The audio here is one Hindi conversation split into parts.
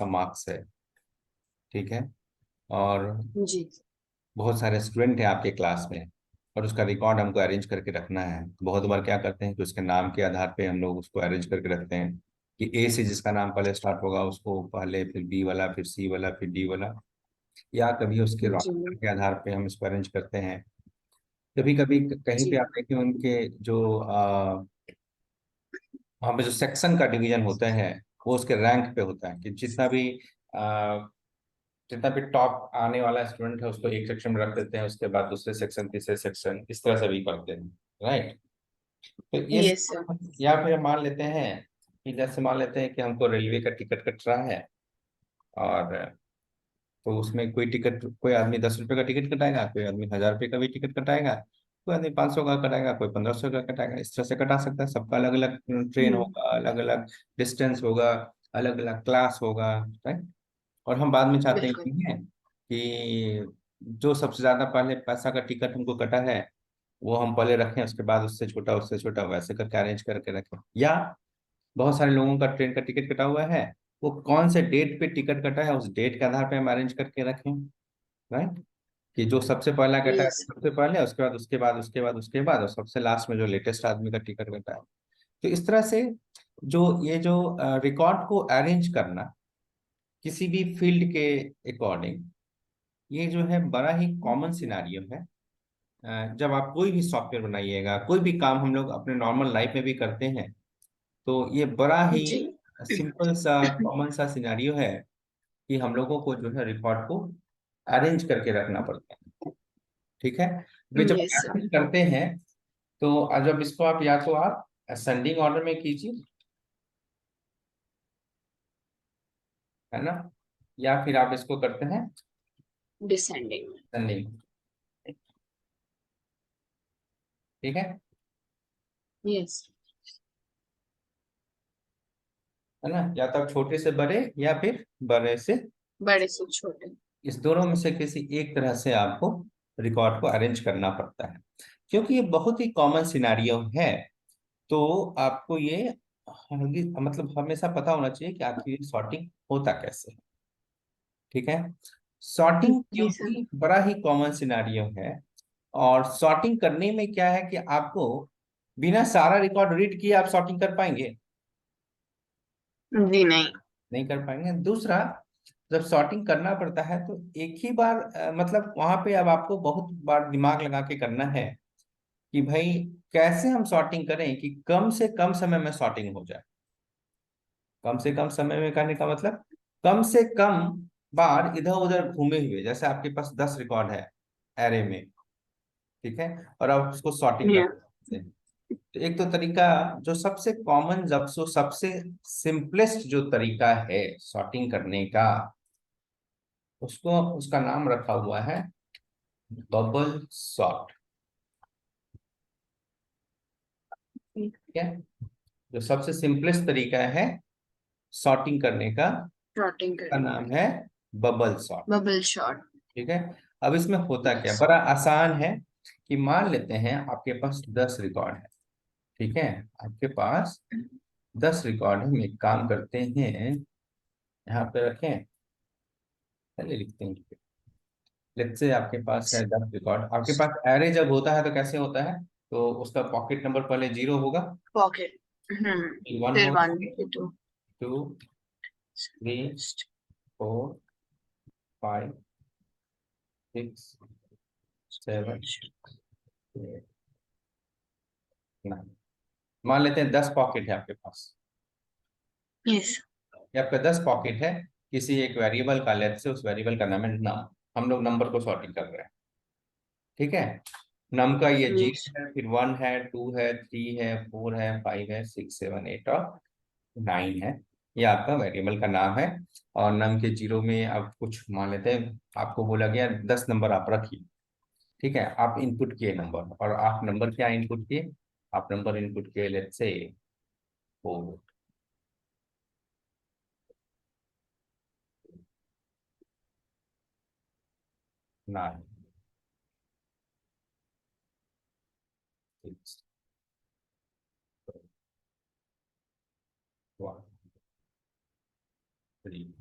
उसका मार्क्स है। ठीक है। और जी बहुत सारे स्टूडेंट हैं आपके क्लास में, और उसका रिकॉर्ड हमको अरेंज करके रखना है। बहुत बार क्या करते हैं कि उसके नाम के आधार पे हम लोग उसको अरेंज करके रखते हैं, कि ए से जिसका नाम पहले स्टार्ट होगा उसको पहले, फिर बी वाला, फिर सी वाला, फिर डी वाला, या कभी उसके रोल जी। नंबर के आधार पे हम इसको अरेंज करते हैं। कभी कभी कहीं पे जी आप देखें उनके जो वहाँ पे जो सेक्शन का डिवीजन होता है वो उसके रैंक पे होता है, कि जितना भी टॉप आने वाला स्टूडेंट है उसको एक सेक्शन में रख देते हैं, उसके बाद दूसरे सेक्शन, तीसरे सेक्शन, इस तरह से भी करते हैं। राइट। तो ये यस सर। या फिर मान लेते हैं कि जैसे मान लेते हैं कि हमको रेलवे का टिकट कट रहा है, और तो उसमें कोई टिकट, कोई आदमी 10 रुपये का टिकट कटाएगा, कोई आदमी 1000 रुपये का भी टिकट कटाएगा, कोई आदमी 500 का कटाएगा, कोई 1500 का कटाएगा। इस तरह से कटा सकता है। सबका अलग अलग ट्रेन हम्म। होगा, अलग अलग डिस्टेंस होगा, अलग अलग क्लास होगा। राइट। और हम बाद में चाहते हैं बिल्कुल। कि जो सबसे ज्यादा पहले पैसा का टिकट हमको कटा है वो हम पहले रखें, उसके बाद उससे छोटा वैसे करके अरेंज करके रखें। या बहुत सारे लोगों का ट्रेन का टिकट कटा हुआ है, वो कौन से डेट पे टिकट कटा है उस डेट के आधार पे हम अरेंज करके रखें। राइट। कि जो सबसे पहला कटा है यस। सबसे पहले, उसके बाद उसके बाद उसके बाद उसके बाद, और सबसे लास्ट में जो लेटेस्ट आदमी का टिकट कटा है। तो इस तरह से जो ये जो रिकॉर्ड को अरेंज करना किसी भी फील्ड के अकॉर्डिंग, ये जो है बड़ा ही कॉमन सिनारियो है। जब आप कोई भी सॉफ्टवेयर बनाइएगा, कोई भी काम हम लोग अपने नॉर्मल लाइफ में भी करते हैं, तो ये बड़ा ही जी सिंपल सा कॉमन सा सिनारियो है कि हम लोगों को जो है रिकॉर्ड को अरेंज करके रखना पड़ता है। ठीक है। वे जब यस सर। अरेंज करते हैं तो जब इसको आप या तो आप असेंडिंग ऑर्डर में कीजिए, है ना, या फिर आप इसको करते हैं डिसेंडिंग। असेंडिंग। ठीक है। यस। है ना, या तो आप छोटे से बड़े या फिर बड़े से, बड़े से छोटे। इस दोनों में से किसी एक तरह से आपको रिकॉर्ड को अरेंज करना पड़ता है, क्योंकि ये बहुत ही कॉमन सिनारियो है। तो आपको ये मतलब हमेशा पता होना चाहिए कि आखिर ये सॉर्टिंग होता कैसे है। ठीक है। सॉर्टिंग जी सर। क्योंकि बड़ा ही कॉमन सिनारियो है, और सॉर्टिंग करने में क्या है कि आपको बिना सारा रिकॉर्ड रीड किए आप सॉर्टिंग कर पाएंगे? जी नहीं। नहीं कर पाएंगे। दूसरा, जब सॉर्टिंग करना पड़ता है तो एक ही बार मतलब वहां पे अब आपको बहुत बार दिमाग लगा के करना है कि भाई कैसे हम सॉर्टिंग करें कि कम से कम समय में सॉर्टिंग हो जाए। कम से कम समय में करने का मतलब कम से कम बार इधर उधर घूमे हुए, जैसे आपके पास 10 रिकॉर्ड है एरे में। ठीक है। और आप उसको सॉर्टिंग या। करते हैं। तो एक तो तरीका जो सबसे कॉमन, जब सो सबसे सिंपलेस्ट जो तरीका है सॉर्टिंग करने का, उसको उसका नाम रखा हुआ है बबल सॉर्ट। ठीक है। जो सबसे सिंपलेस्ट तरीका है सॉर्टिंग करने का, शॉर्टिंग का करने नाम का। है बबल सॉर्ट। Bubble shot. ठीक है। अब इसमें होता क्या, यस। बड़ा आसान है। कि मान लेते हैं आपके पास 10 रिकॉर्ड है। ठीक है। आपके पास 10 रिकॉर्ड है। हम एक काम करते हैं, यहाँ पे रखें, पहले लिखते हैं। लेट्स से आपके पास है 10 रिकॉर्ड। आपके पास एरे जब होता है तो कैसे होता है, तो उसका पॉकेट नंबर पहले 0 होगा, पॉकेट। फिर 1 फिर होगा, 1 2। 2, 3, 4, 5, 6, 7, 8, 9। मान लेते हैं 10 पॉकेट है आपके पास। यस। ये आपका 10 पॉकेट है किसी एक वेरिएबल का, लेट्स से उस वेरिएबल का नाम है नम। हम लोग नंबर को सॉर्टिंग कर रहे हैं। ठीक है। नम का ये यस। 0 है, फिर 1 है, 2 है, 3 है, 4 है, 5 है, 6, 7, 8 और 9 है। ये आपका वेरिएबल का नाम है। और नम के 0 में आप कुछ मान लेते हैं, आपको बोला गया 10 नंबर आप रखिए। ठीक है। आप इनपुट किए नंबर, और आप नंबर क्या इनपुट किए, आप नंबर इनपुट किए लेट्स से 4, 9, 6, 1, 3,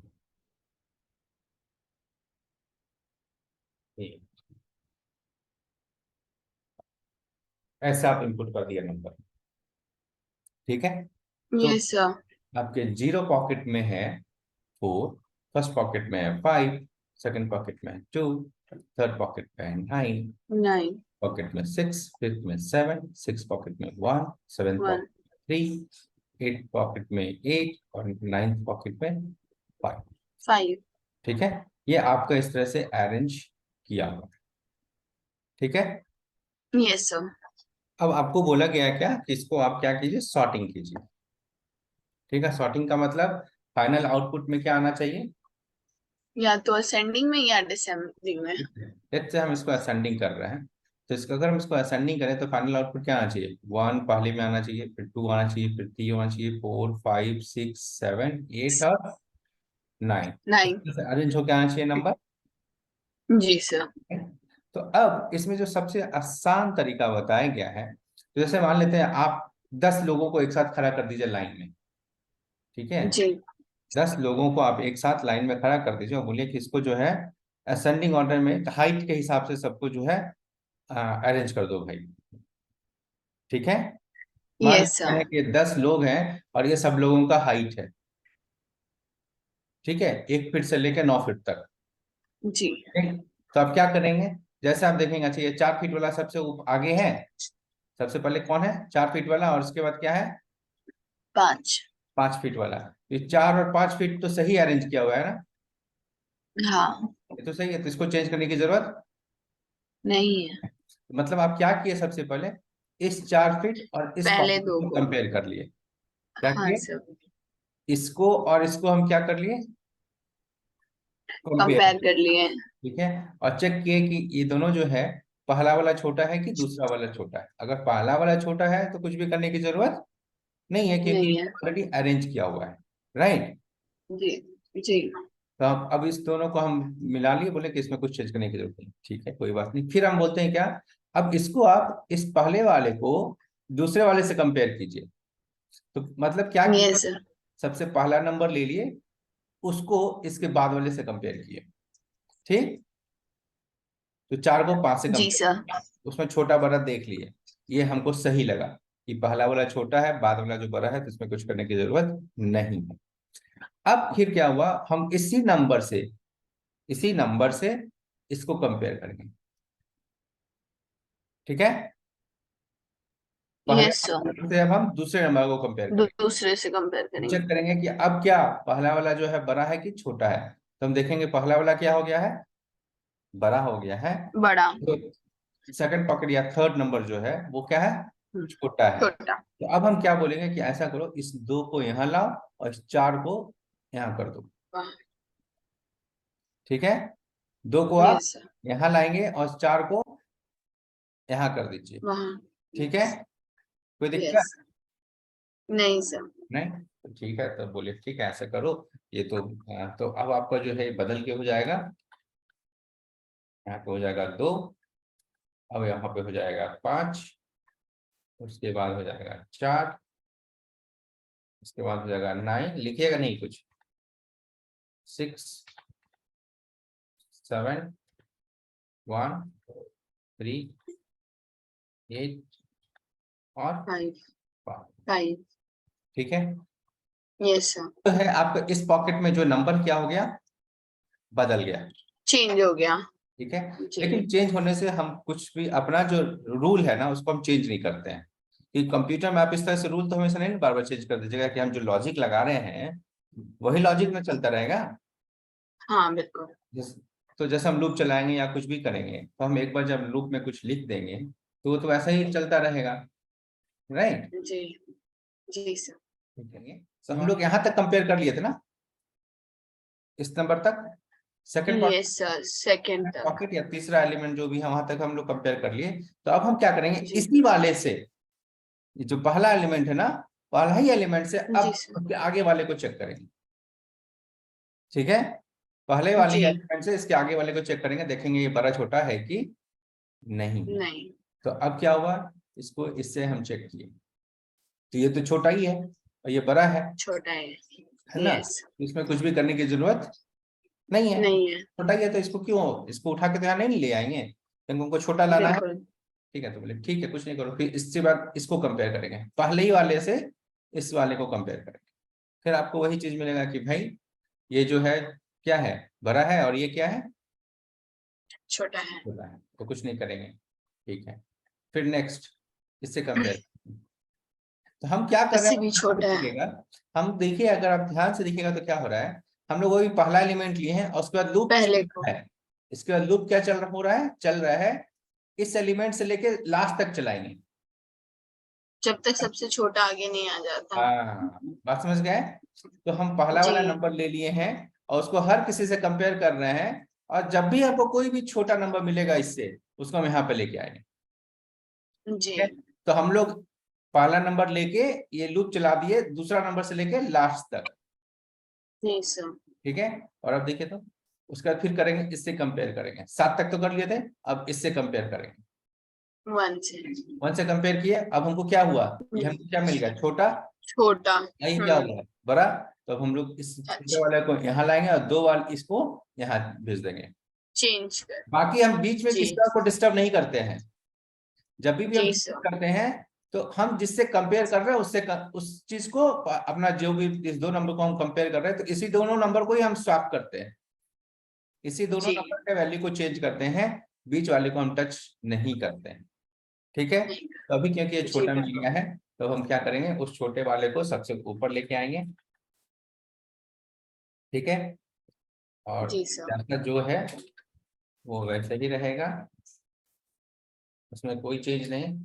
ऐसा आप इनपुट कर दिया नंबर। ठीक है, तो Yes, sir. आपके जीरो पॉकेट में है 4, फर्स्ट पॉकेट में है 5, सेकंड पॉकेट में है 2, थर्ड पॉकेट में है 9, 9, पॉकेट में 6, फिफ्थ में 7, सिक्स पॉकेट में 1, सेवेंथ 1, पॉकेट में 3, एट पॉकेट में 8 और नाइन्थ पॉकेट में 5। 5. ठीक है, ये आपका इस तरह से अरेंज किया हुआ। ठीक है, Yes, sir. अब आपको बोला गया है क्या कि इसको आप क्या कीजिए, सॉर्टिंग कीजिए। ठीक है, सॉर्टिंग का मतलब फाइनल आउटपुट में क्या आना चाहिए। या तो असेंडिंग में या डिसेंडिंग में. लेट्स से हम इसको असेंडिंग कर रहे हैं, तो इसको अगर हम इसको असेंडिंग करें तो फाइनल आउटपुट क्या आना चाहिए, 1 पहले में आना चाहिए, फिर 2 आना चाहिए, फिर 3 आना चाहिए, 4 5 6 7 8 और 9। 9. अरेंज होकर आना चाहिए नंबर। जी सर. तो अब इसमें जो सबसे आसान तरीका बताया गया है, तो जैसे मान लेते हैं आप 10 लोगों को एक साथ खड़ा कर दीजिए लाइन में। ठीक है, जी. 10 लोगों को आप एक साथ लाइन में खड़ा कर दीजिए और बोलिए कि इसको जो है असेंडिंग ऑर्डर में हाइट के हिसाब से सबको जो है अरेंज कर दो भाई। ठीक है, मान यस लेते सर. हैं कि 10 लोग हैं और ये सब लोगों का हाइट है। ठीक है, 1 फीट से लेकर 9 फीट तक। जी. ठीक है? तो आप क्या करेंगे, जैसे आप देखेंगे, अच्छा ये 4 फीट वाला सबसे आगे है। सबसे पहले कौन है, 4 फीट वाला, और उसके बाद क्या है, 5. 5 फीट वाला। ये 4 और 5 फीट तो सही अरेंज किया हुआ है ना, हाँ. ये तो सही है, तो इसको चेंज करने की जरूरत। नहीं है. मतलब आप क्या किए, सबसे पहले इस 4 फीट और इस पहले 5 फीट दो को को. कंपेयर कर लिए। क्या हाँ किए, सर. इसको और इसको हम क्या कर लिए, कंपेयर। कंपेयर कर लिए. ठीक है, और चेक किए कि ये दोनों जो है, पहला वाला छोटा है कि दूसरा वाला छोटा है। अगर पहला वाला छोटा है तो कुछ भी करने की जरूरत नहीं है, क्योंकि नहीं है. ऑलरेडी अरेंज किया हुआ है। राइट, जी. जी. तो अब इस दोनों को हम मिला लिए, बोले कि इसमें कुछ चेंज करने की जरूरत नहीं। ठीक है, कोई बात नहीं, फिर हम बोलते हैं क्या, अब इसको आप इस पहले वाले को दूसरे वाले से कंपेयर कीजिए। तो मतलब क्या किया, यस सर. सबसे पहला नंबर ले लिए, उसको इसके बाद वाले से कंपेयर किए। ठीक, तो 4 को 5 से जी कंपेयर, सर. उसमें छोटा बड़ा देख लिए, ये हमको सही लगा कि पहला वाला छोटा है, बाद वाला जो बड़ा है, तो इसमें कुछ करने की जरूरत नहीं है। अब फिर क्या हुआ, हम इसी नंबर से इसको कंपेयर करेंगे। ठीक है, पहले यस सर. नंबर से अब हम दूसरे नंबर को कंपेयर करेंगे। दूसरे से कंपेयर चेक करेंगे. करेंगे कि अब क्या पहला वाला जो है बड़ा है कि छोटा है। तो हम देखेंगे पहला वाला क्या हो गया है, बड़ा हो गया है। बड़ा. तो सेकंड पॉकेट या थर्ड नंबर जो है वो क्या है, छोटा है। छोटा. तो अब हम क्या बोलेंगे कि ऐसा करो, इस 2 को यहाँ लाओ और इस 4 को यहाँ कर दो। ठीक है, 2 को आप यस सर. यहाँ लाएंगे और इस 4 को यहाँ कर दीजिए। वहाँ. ठीक है, कोई दिक्कत यस. नहीं सर. नहीं, तो ठीक है, तो बोलिए ठीक है ऐसा करो। ये तो अब आपका जो है बदल के हो जाएगा, यहाँ पे हो जाएगा 2, अब यहाँ पे हो जाएगा 5, उसके बाद हो जाएगा 4, उसके बाद हो जाएगा 9, लिखिएगा नहीं कुछ, 6 7 1 3 8 और 5. 5। 5. ठीक है, यस सर. तो है आपका इस पॉकेट में जो नंबर क्या हो गया, बदल गया। चेंज हो गया. ठीक है, जी. लेकिन चेंज होने से हम कुछ भी अपना जो रूल है ना उसको हम चेंज नहीं करते हैं। कि कंप्यूटर में आप इस तरह से रूल तो हमेशा नहीं बार बार चेंज कर दीजिएगा, कि हम जो लॉजिक लगा रहे हैं वही लॉजिक में चलता रहेगा। हाँ बिल्कुल. जिस तो जैसे हम लूप चलाएंगे या कुछ भी करेंगे, तो हम एक बार जब लूप में कुछ लिख देंगे तो वो तो ऐसा ही चलता रहेगा। राइट, जी. जी सर. तो हम लोग यहाँ तक कंपेयर कर लिए थे ना, इस नंबर तक, सेकंड यस सर. सेकंड तक. पॉकेट या तीसरा एलिमेंट जो भी है वहां तक हम लोग कंपेयर कर लिए। तो अब हम क्या करेंगे, जी. इसी वाले से, ये जो पहला एलिमेंट है ना, पहला ही एलिमेंट से अब जी सर. उसके आगे वाले को चेक करेंगे। ठीक है, पहले वाले जी. एलिमेंट से इसके आगे वाले को चेक करेंगे, देखेंगे ये बड़ा छोटा है कि नहीं। नहीं. तो अब क्या हुआ, इसको इससे हम चेक किए, तो ये तो छोटा ही है और ये बड़ा छोटा है. है ना, यस. तो इसमें कुछ भी करने की जरूरत नहीं है। नहीं है. छोटा ही है तो इसको क्यों, इसको उठा के तो यहाँ नहीं ले आएंगे, क्योंकि उनको छोटा लाना है। बिल्कुल. ठीक है, तो बोले ठीक है कुछ नहीं करो, फिर इसके बाद इसको कंपेयर करेंगे, पहले ही वाले से इस वाले को कंपेयर करेंगे, फिर आपको वही चीज मिलेगा कि भाई ये जो है क्या है, बड़ा है, और ये क्या है, छोटा है। छोटा है, तो कुछ नहीं करेंगे। ठीक है, फिर नेक्स्ट इससे कंपेयर, तो हम क्या कर रहे इससे हैं भी यहाँ पे छोटा है। देखिएगा, हम देखिए अगर आप ध्यान से देखिएगा तो क्या हो रहा है, हम लोग वही पहला एलिमेंट लिए हैं और उसके बाद लूप पहले को। है, इसके बाद लूप क्या चल रहा है, इस एलिमेंट से लेके लास्ट तक चलाएंगे। जब तक सबसे छोटा आगे नहीं आ जाता। हाँ, बात समझ गए। तो हम पहला जी वाला नंबर ले लिए हैं और उसको हर किसी से कंपेयर कर रहे हैं, और जब भी आपको कोई भी छोटा नंबर मिलेगा इससे, उसको हम यहाँ पे लेके आएंगे। जी। ठीक है, तो हम लोग पहला नंबर लेके ये लूप चला दिए दूसरा नंबर से लेके लास्ट तक। जी सर। ठीक है, और अब देखिए तो उसके बाद फिर करेंगे, इससे कंपेयर करेंगे, 7 तक तो कर लिए थे, अब इससे कंपेयर करेंगे। 1 से। 1 से कंपेयर किए, अब हमको क्या हुआ, ये हमको क्या मिल गया, छोटा, छोटा। ये क्या हो गया, बड़ा। तो अब हम लोग इस छोटे अच्छा। वाले को यहाँ लाएंगे और 2 वाले इसको यहाँ भेज देंगे। चेंज कर। बाकी हम बीच में जी। किसी और को डिस्टर्ब नहीं करते हैं, जब भी हम जी डिस्कस सर। करते हैं तो हम जिससे कंपेयर कर रहे हैं उससे उस चीज को अपना जो भी इस दो नंबर को हम कंपेयर कर रहे हैं, तो इसी दोनों नंबर को ही हम स्वैप करते हैं, इसी दोनों जी। नंबर के वैल्यू को चेंज करते हैं, बीच वाले को हम टच नहीं करते हैं। ठीक है, नहीं। तो अभी क्योंकि ये जी छोटा मिल बिल्कुल। गया है, तो हम क्या करेंगे, उस छोटे वाले को सबसे ऊपर लेके आएंगे। ठीक है, और जी सर। जैसा जो है वो वैसे ही रहेगा, उसमें कोई चीज नहीं।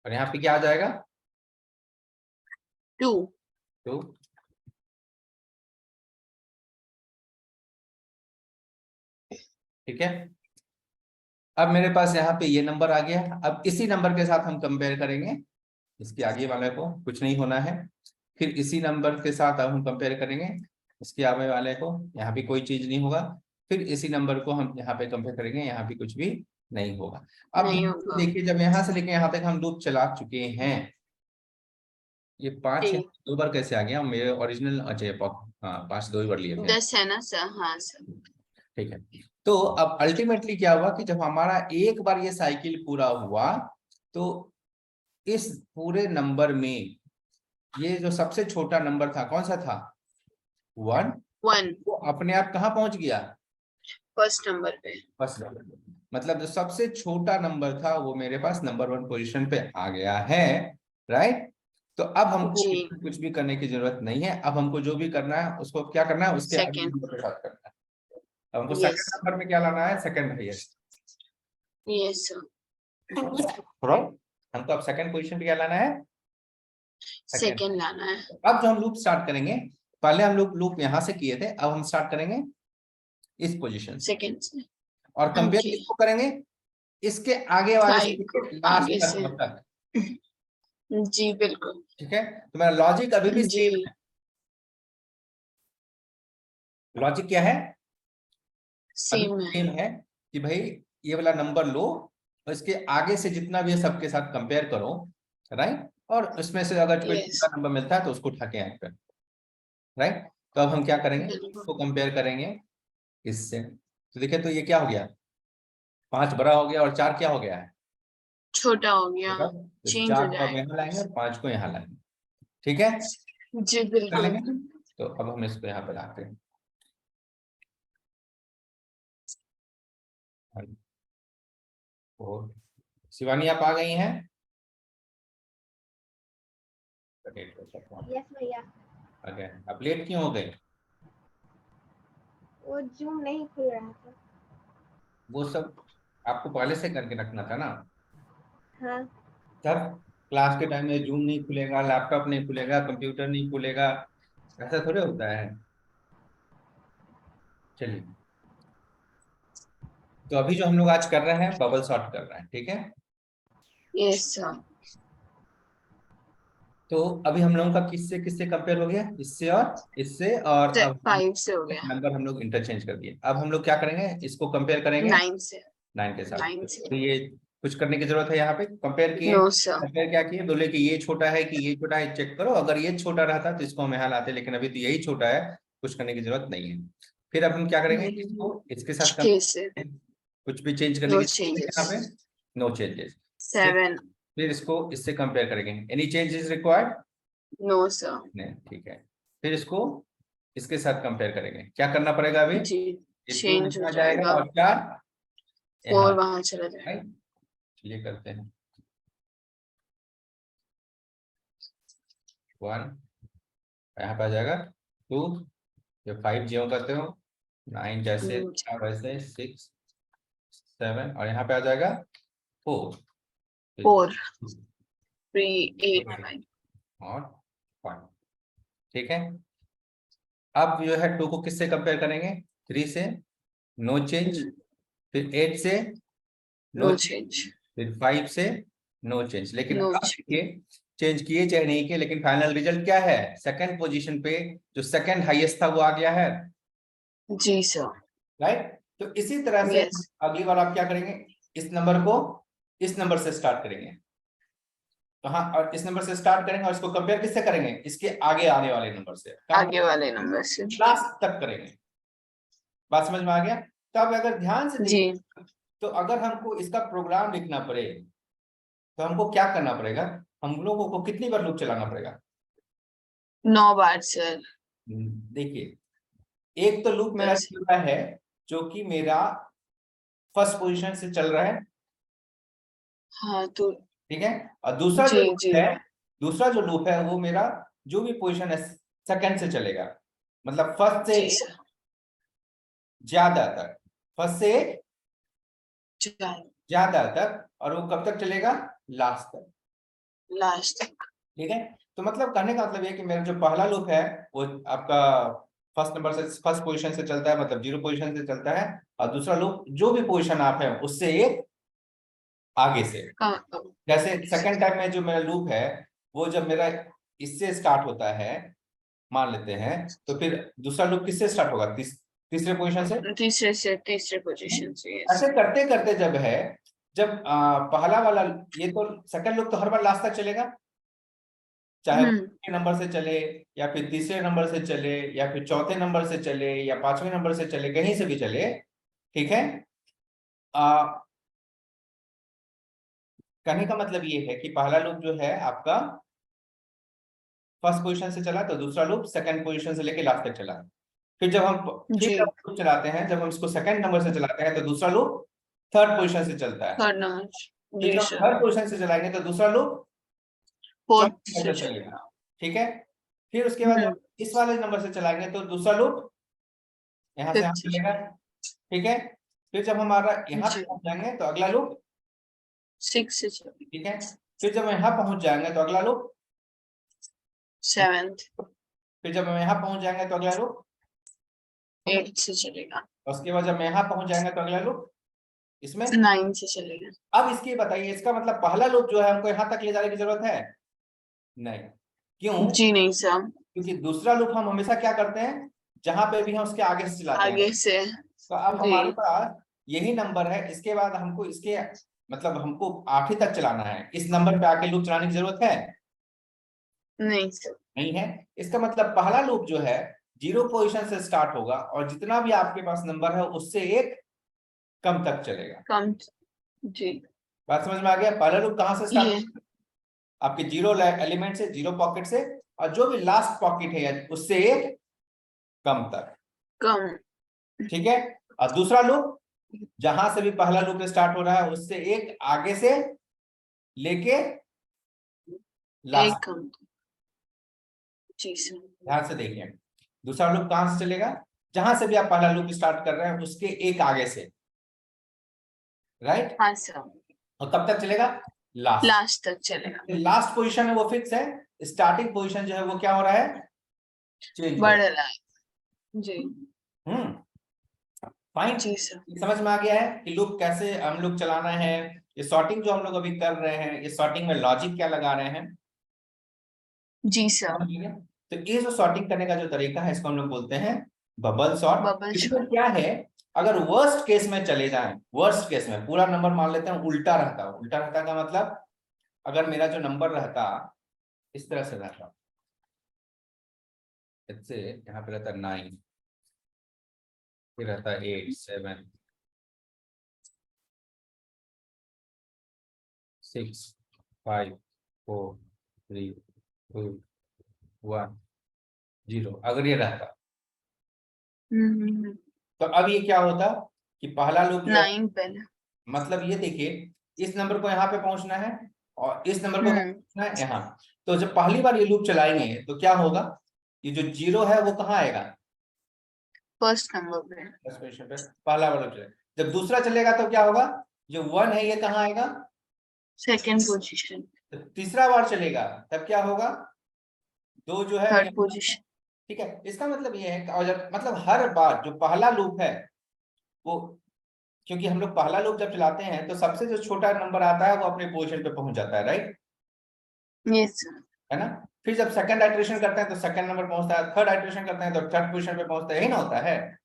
और यहाँ पे क्या आ जाएगा, 2। तो ठीक है, अब मेरे पास यहाँ पे ये नंबर आ गया, अब इसी नंबर के साथ हम कंपेयर करेंगे, इसके आगे वाले को कुछ नहीं होना है, फिर इसी नंबर के साथ अब हम कंपेयर करेंगे इसके आगे वाले को, यहाँ भी कोई चीज नहीं होगा, फिर इसी नंबर को हम यहाँ पे कंपेयर करेंगे, यहाँ भी कुछ भी नहीं होगा। अब नहीं ध्यान से होगा। देखिए, जब यहाँ से लेके यहाँ तक हम लूप चला चुके हैं, ये 5 जी। 2 बार कैसे आ गया, मेरे ओरिजिनल, अच्छा ये हाँ 5 2 ही बार लिए थे। 10 है ना सर? हाँ सर। ठीक है, तो अब अल्टीमेटली क्या हुआ कि जब हमारा एक बार ये साइकिल पूरा हुआ, तो इस पूरे नंबर में ये जो सबसे छोटा नंबर था कौन सा था, 1, 1। वो अपने आप कहाँ पहुंच गया, फर्स्ट नंबर पे। फर्स्ट नंबर पे। मतलब जो सबसे छोटा नंबर था वो मेरे पास नंबर 1 पोजीशन पे आ गया है, राइट। तो अब हमको जी। कुछ भी करने की जरूरत नहीं है, अब हमको जो भी करना है उसको क्या करना है, उसके अगले सेकंड। नंबर के साथ करना है। अब हमको यस सेकंड नंबर में क्या लाना है, second highest, yes sir. Right. हमको अब सेकंड पोजीशन पे क्या लाना है, सेकंड। सेकंड लाना है। अब जो हम लूप स्टार्ट करेंगे, पहले हम लोग लूप यहाँ से किए थे, अब हम स्टार्ट करेंगे इस पोजीशन से, सेकंड से। और कंपेयर ओके। किसको करेंगे, इसके आगे वाले से 5 को लेके लास्ट आगे से। नंबर तक। जी बिल्कुल। ठीक है, तो मेरा लॉजिक अभी भी जी। सेम है, लॉजिक क्या है, अभी सेम है। सेम है कि भाई ये वाला नंबर लो और इसके आगे से जितना भी है सबके साथ कंपेयर करो, राइट, और उसमें से अगर कोई यस छोटा नंबर मिलता है तो उसको उठा के ऐड कर, राइट। तो अब हम क्या करेंगे, बिल्कुल। इसको कंपेयर करेंगे इससे, तो देखिए तो ये क्या हो गया, 5 बड़ा हो गया और 4 क्या हो गया है, छोटा हो गया। छोटा। तो इस चेंज हो 4 को हम यहाँ जाएगा। लाएंगे और 5 को यहाँ लाएंगे। ठीक है, जी कर बिल्कुल। लेंगे, तो अब हम इसको यहाँ पे लाते हैं। और शिवानी आप आ गई हैं, यस भैया। ओके, अब लेट क्यों हो गए, वो जूम नहीं खुल रहा था। वो सब आपको पहले से करके रखना था ना, हाँ। तब क्लास के टाइम में जूम नहीं खुलेगा, लैपटॉप नहीं खुलेगा, कंप्यूटर नहीं खुलेगा, ऐसा थोड़े होता है। चलिए, तो अभी जो हम लोग आज कर रहे हैं बबल सॉर्ट कर रहे हैं, ठीक है। Yes sir. तो अभी हम लोगों का किससे किससे कंपेयर हो गया, इससे और इससे, और अब 5 से हो गया। नंबर हम लोग इंटरचेंज कर दिए, अब हम लोग क्या करेंगे, इसको कंपेयर करेंगे 9 से। 9 के साथ। 9 से। तो ये कुछ करने की जरूरत है, यहाँ पे कंपेयर किए, नो सर। कंपेयर क्या किए, बोले कि ये छोटा है कि ये छोटा है, चेक करो, अगर ये छोटा रहता तो इसको हम यहाँ लाते, लेकिन अभी तो यही छोटा है, कुछ करने की जरूरत नहीं है। फिर अब हम क्या करेंगे, इसको इसके साथ छह से कुछ भी चेंज करने नो की चेंजेस। यहाँ पे नो चेंजेस। 7 फिर इसको इससे कंपेयर करेंगे, any change is required, no sir. नहीं, ठीक है। फिर इसको इसके साथ कंपेयर करेंगे, क्या करना पड़ेगा अभी, जी ये 2 चेंज हो यहाँ जाएगा जाएगा, और 4 यहाँ, 4 वहां चला जाएगा। राइट। ये करते हैं 1, यहाँ पे आ जाएगा 2, जब 5 ज्यों करते हो 9 जैसे वैसे 6 7 और यहाँ पे आ जाएगा 4 4 3 8 5। और 1, ठीक है। अब जो है 2 को किससे कंपेयर करेंगे, 3 से नो चेंज, फिर 8 से नो नो चेंज, चेंज। फिर 5 से नो चेंज। लेकिन नो अब देखिए चेंज किए चाहे नहीं किए, लेकिन फाइनल रिजल्ट क्या है, सेकंड पोजीशन पे जो सेकंड हाईएस्ट था वो आ गया है, जी सर। राइट। तो इसी तरह से यस अगली बार आप क्या करेंगे, इस नंबर को इस नंबर से स्टार्ट करेंगे, तो हाँ, और इस नंबर से स्टार्ट करेंगे और इसको कंपेयर किससे करेंगे, इसके आगे आने वाले नंबर से, आगे वाले नंबर से। लास्ट तक करेंगे। बात समझ में आ गया। तो अब अगर ध्यान से जी देखिए, तो अगर हमको इसका प्रोग्राम लिखना पड़े तो हमको क्या करना पड़ेगा, हम लोगों को कितनी बार लूप चलाना पड़ेगा, 9 बार सर। देखिए एक तो लूप मेरा चल रहा है जो कि मेरा फर्स्ट पोजीशन से चल रहा है, हाँ तो ठीक है। और दूसरा जो जी लूप जी है, दूसरा जो लूप है वो मेरा जो भी पोजीशन है सेकंड से चलेगा, मतलब फर्स्ट से जी सर। ज्यादा तक, फर्स्ट से चल ज्यादा तक, और वो कब तक चलेगा, लास्ट तक, लास्ट तक। ठीक है। तो मतलब कहने का मतलब ये कि मेरा जो पहला लूप है वो आपका फर्स्ट नंबर से फर्स्ट पोजीशन से चलता है, मतलब 0 पोजीशन से चलता है, और दूसरा लूप जो भी पोजीशन आप है उससे एक आगे से, जैसे सेकंड टाइम में जो मेरा लूप है वो जब मेरा इससे स्टार्ट होता है मान लेते हैं, तो फिर दूसरा लूप किससे स्टार्ट होगा, तीसरे पोजीशन से, तीसरे से तीसरे पोजीशन से। यस ऐसे करते करते जब है, जब पहला वाला, ये तो सेकंड लूप तो हर बार लास्ट तक चलेगा, चाहे वो दूसरे नंबर से चले या फिर तीसरे नंबर से चले या फिर चौथे नंबर से चले या 5वें नंबर से चले, कहीं से भी चले, ठीक है। कहने का मतलब ये है कि पहला लूप जो है आपका फर्स्ट पोजीशन से चला, तो दूसरा लूप सेकंड पोजीशन से लेके लास्ट तक चला। फिर जब हम फिर जी जब लूप चलाते हैं, जब हम इसको सेकंड नंबर से चलाते हैं तो दूसरा लूप थर्ड पोजीशन से चलता है, थर्ड नंबर। फिर जी जब सर। थर्ड पोजीशन से चलाएंगे तो दूसरा लूप फोर्थ चौथे से नंबर से चलेगा, चलेगा। ठीक है। फिर उसके बाद जब इस वाले नंबर से चलाएंगे तो दूसरा लूप यहाँ से हम फिफ्थ से चलेगा, ठीक है। फिर जब हमारा यहाँ जी पहुंच जाएंगे तो अगला लूप, 6 से चलेगा। ठीक है। फिर जब हम यहाँ पहुंच जाएंगे तो अगला लूप, 7th फिर जब हम यहाँ पहुंच जाएंगे तो अगला लूप, 8 से चलेगा। उसके बाद जब हम यहाँ पहुंच जाएंगे तो अगला लूप इसमें। 9 से चलेगा। अब इसकी बताइए, इसका मतलब पहला लूप जो है हमको यहाँ तक ले जाने की जरूरत है नहीं, क्यों, जी नहीं सर। क्योंकि दूसरा लूप हम हमेशा क्या करते हैं, जहां पे भी हम उसके आगे से चलाते हैं। आगे से तो अब जी हमारे पास यही नंबर है, इसके बाद हमको इसके मतलब हमको 8 तक चलाना है, इस नंबर पे आके लूप चलाने की जरूरत है नहीं सर। नहीं है। इसका मतलब पहला लूप जो है 0 पोजीशन से स्टार्ट होगा और जितना भी आपके पास नंबर है उससे एक कम तक चलेगा। कम जी। बात समझ में आ गया, पहला लूप कहाँ से स्टार्ट ये होगा, आपके 0 एलिमेंट से, 0 पॉकेट से, और जो भी लास्ट पॉकेट है उससे एक कम तक, कम। ठीक है। और दूसरा लूप जहां से भी पहला लूप स्टार्ट हो रहा है उससे एक आगे से लेके एक लास्ट। कम। जी सर। ध्यान से देखिए, दूसरा लूप कहां से चलेगा, जहां से भी आप पहला लूप स्टार्ट कर रहे हैं उसके एक आगे से, राइट। हाँ सर। और कब तक चलेगा, लास्ट। लास्ट तक चलेगा। लास्ट पोजीशन है वो फिक्स है, स्टार्टिंग पोजीशन जो है वो क्या हो रहा है, चेंज हो बढ़ रहा रहा है। जी है। फाइन, जी सर। समझ में आ गया है कि लूप कैसे हम लोग चलाना है। ये सॉर्टिंग जो हम लोग अभी कर रहे हैं, ये सॉर्टिंग में लॉजिक क्या लगा रहे हैं, जी सर। समझ गए? तो ये जो सॉर्टिंग करने का जो तरीका है इसको हम लोग बोलते हैं बबल बबल सॉर्ट। इसमें शॉट। क्या है, अगर वर्स्ट केस में चले जाएं, वर्स्ट केस में पूरा नंबर मान लेते हैं उल्टा रहता, उल्टा रहता का मतलब अगर मेरा जो नंबर रहता इस तरह से रहता, इससे यहाँ पे रहता 9, फिर रहता है 8 7 6 5 4 3 2 1 0। अगर ये रहता तो अब ये क्या होता कि पहला लूप जो है, 9 पहले। मतलब ये देखिए इस नंबर को यहाँ पे पहुंचना है और इस नंबर को पहुंचना है यहाँ। तो जब पहली बार ये लूप चलाएंगे तो क्या होगा, ये जो 0 है वो कहाँ आएगा, फर्स्ट नंबर पे। फर्स्ट पोजीशन पे पहला वाला चलेगा। जब दूसरा चलेगा तो क्या होगा, जो 1 है ये कहाँ आएगा, सेकंड पोजीशन। तो तीसरा बार चलेगा तब क्या होगा, 2 जो है थर्ड पोजीशन। ठीक है। इसका मतलब ये है और जब मतलब हर बार जो पहला लूप है वो, क्योंकि हम लोग पहला लूप जब चलाते हैं तो सबसे जो छोटा नंबर आता है वो अपने पोजीशन पे पहुंच जाता है, राइट, यस सर। है ना। फिर जब सेकंड आइटरेशन करते हैं तो सेकंड नंबर पहुंचता है, थर्ड आइटरेशन करते हैं तो थर्ड पोजीशन पे पहुंचता है, यही ना होता है।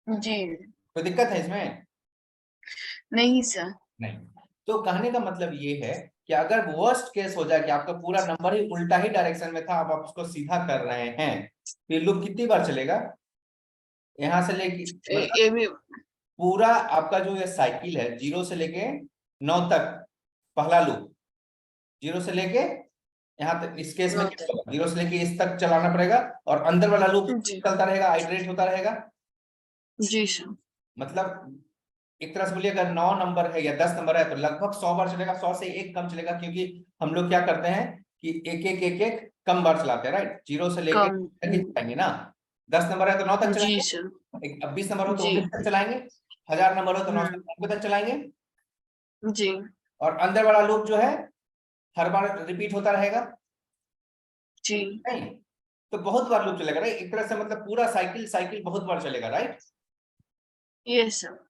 जी। कोई दिक्कत है इसमें? नहीं सर। नहीं। तो कहने का मतलब ये है कि अगर वर्स्ट केस हो जाए कि आपका पूरा नंबर ही उल्टा ही डायरेक्शन में था, आप उसको सीधा कर रहे हैं, तो ये लूप कितनी बार चलेगा, यहां से लेके मतलब ये भी। पूरा आपका जो ये साइकिल है 0 से लेके 9 तक, पहला लूप 0 से लेके यहाँ तक, इस केस में 0 से लेके इस तक चलाना पड़ेगा और अंदर वाला लूप जी। चलता रहेगा, आइटरेट होता रहेगा। जी सर। मतलब एक तरह से बोलिए अगर 9 नंबर है या 10 नंबर है तो लगभग 100 बार चलेगा, 100 से एक कम चलेगा, क्योंकि हम लोग क्या करते हैं कि एक एक कम बार चलाते हैं, राइट। 0 से लेके कम। तक ही चलाएंगे ना, 10 नंबर है तो 9 तक जी चलाएंगे, सर। अब 20 नंबर हो तो जी। 19 तक चलाएंगे, 1000 नंबर हो तो 999 तक चलाएंगे। जी। और अंदर वाला लूप जो है हर बार रिपीट होता रहेगा, जी। नहीं तो बहुत बार लूप चलेगा, राइट। एक तरह से मतलब पूरा साइकिल साइकिल बहुत बार चलेगा, राइट। Yes sir.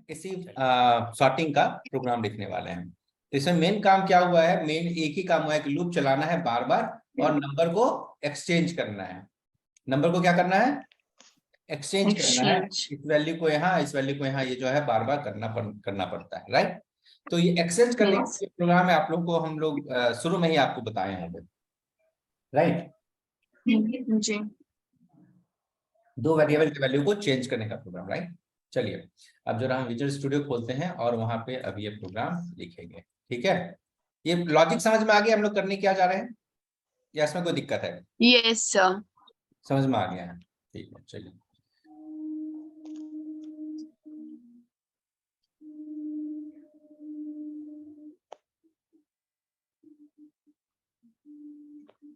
किसी सॉर्टिंग का प्रोग्राम लिखने वाले हैं तो इसमें मेन काम क्या हुआ है, मेन एक ही काम हुआ है कि लूप चलाना है बार बार और नंबर को एक्सचेंज करना है। नंबर को क्या करना है, एक्सचेंज करना है, एक्सचेंज। इस वैल्यू को यहाँ इस वैल्यू को यहाँ, ये जो है बार बार करना पड़ता है, राइट। तो ये एक्सचेंज करने यस। के प्रोग्राम है, आप लोग को हम लोग शुरू में ही आपको बताए हैं, राइट। जी। दो वेरिएबल की वैल्यू को चेंज करने का प्रोग्राम, राइट। चलिए अब जरा हम विजुअल स्टूडियो खोलते हैं और वहां पे अब ये प्रोग्राम लिखेंगे, ठीक है। ये लॉजिक समझ में आ गया हम लोग करने क्या जा रहे हैं, या इसमें कोई दिक्कत है? Yes sir. समझ में आ गया है, ठीक है। चलिए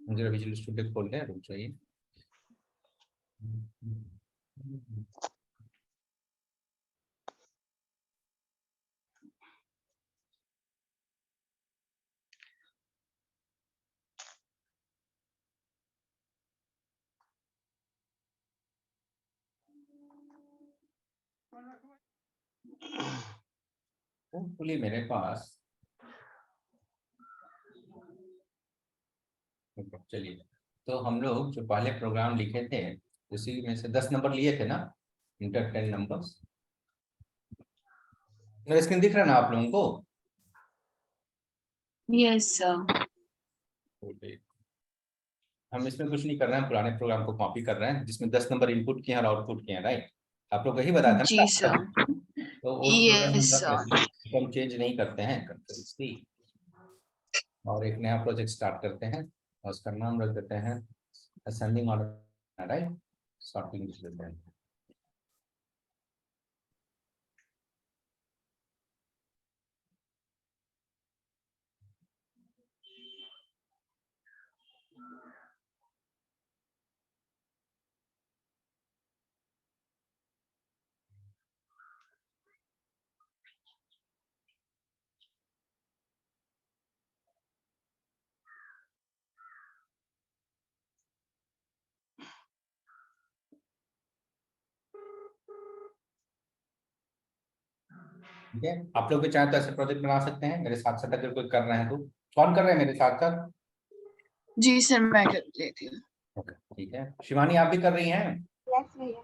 हम जरा विजुअल स्टूडियो खोल लें, रुक जाइए। होपफुली मेरे पास, चलिए तो हम लोग जो पहले प्रोग्राम लिखे थे उसी में से 10 नंबर लिए थे ना, इंटर 10 नंबर्स। मेरा स्क्रीन दिख रहा है ना आप लोगों को? Yes sir. हम इसमें कुछ नहीं कर रहे हैं, पुराने प्रोग्राम को कॉपी कर रहे हैं जिसमें 10 नंबर इनपुट किए हैं और आउटपुट किए हैं, राइट। आप लोग यही बताया था जी ना, सर। तो वो प्रोग्राम यस हम रख सर। लेते हैं, हम चेंज नहीं करते हैं कंटिन्यूअसली। और एक नया प्रोजेक्ट स्टार्ट करते हैं और उसका नाम रख देते हैं असेंडिंग ऑर्डर, राइट, सॉर्टिंग लिख देते हैं। ठीक है, आप लोग भी चाहे तो ऐसे प्रोजेक्ट बना सकते हैं मेरे साथ साथ, अगर कोई कर रहे हैं तो। कौन कर रहे हैं मेरे साथ साथ? जी सर, मैं कर लेती हूँ। ओके ठीक है, शिवानी आप भी कर रही हैं? यस भैया।